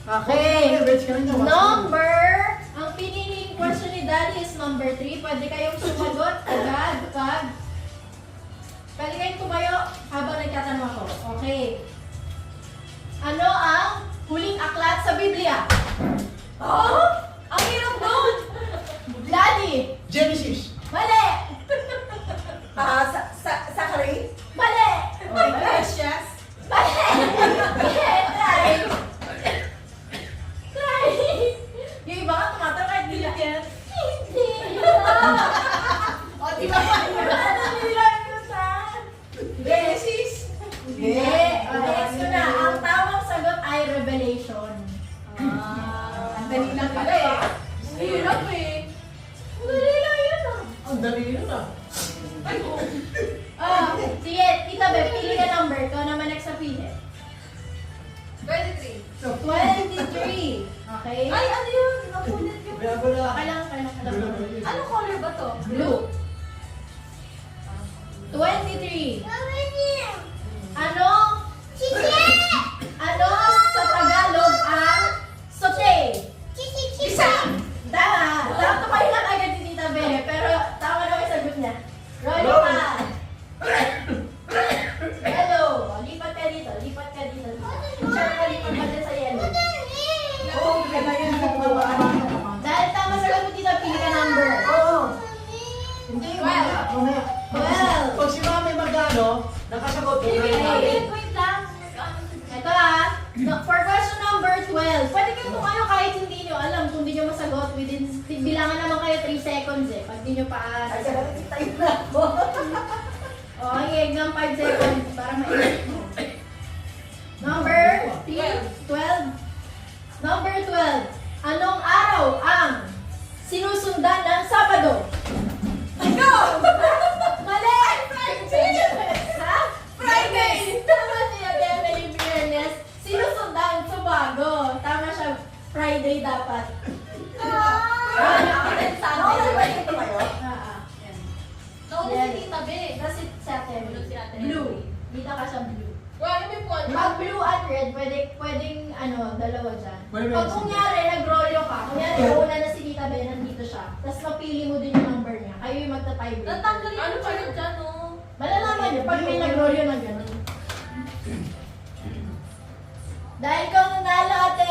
Okay. Number, ang piniling question ni Daddy is number 3. Pwede kayong sumagot agad pag pwede kayong tumayo habang nagtatanong ako. Okay. Ano ang huling aklat sa Biblia? Oh! Ang hirap doon! Daddy! Genesis. Mali! Sakari? Mali! Precious? Mali! Try! Try! Yung iba nga tumatawag kahit di yan. Hindi! O, di ba? Ano nilalasan? Genesis? Hindi! Next ko na. Ang tamang sagot ay Revelation. Ang dali lang pala eh. Hirap eh. Dali lang yun ah. Ang dali yun ah. Sige, Tita Beb, pili ka number. Ikaw naman next sa pili. 23. 23. Okay? Ay, ano yun? Napulit yun. Okay lang, okay lang. Ano color ba to? Blue. 23. Ano? Ano sa Tagalog ang sote? Isa! Tama! Tama lang agad ni Tita Bebe, pero tama na yung sagot niya. Rolly pa! Yellow! Lipat ka dito, lipat ka dito. Sure ka lipat ka dito sa yellow. Oo, ganda yun. Dahil tama sagot mo Tita, pili ka number. Oo. Hindi, 12. mamaya. 12. Pag si Mami magano, nakasagot. Wait lang. Ito for question number 12. Pwede kayo tumayo kahit hindi nyo alam kung hindi nyo masagot within, bilangan naman kayo 3 seconds eh. Pag di nyo pa Ay, sarap tayo na ako. Okay, ng 5 seconds para maisip mo. Number 12. Number 12. Anong araw ang sinusundan ng Sabado? Go! Mali! Ha? Friday! Tama siya, Emily Biernes. Sinusundan sa bago. Tama siya, Friday dapat. Ako din sa Nauna atin. ba Ito kayo? Nauna si Tita B. Kasi si Ate Emily. Blue. Dito ka sa blue. Pag blue at red, pwedeng dalawa dyan. Pag kunyari, nag-rolyo ka, kunyari, nauna na si Tita B, nandito siya, tapos napili mo din yung number niya, kayo yung magta-tie break. Natanggal yung ano dyan, oh. Malalaman niyo, pag may nag-rolyo na gano'n. Dahil kung nanalo Ate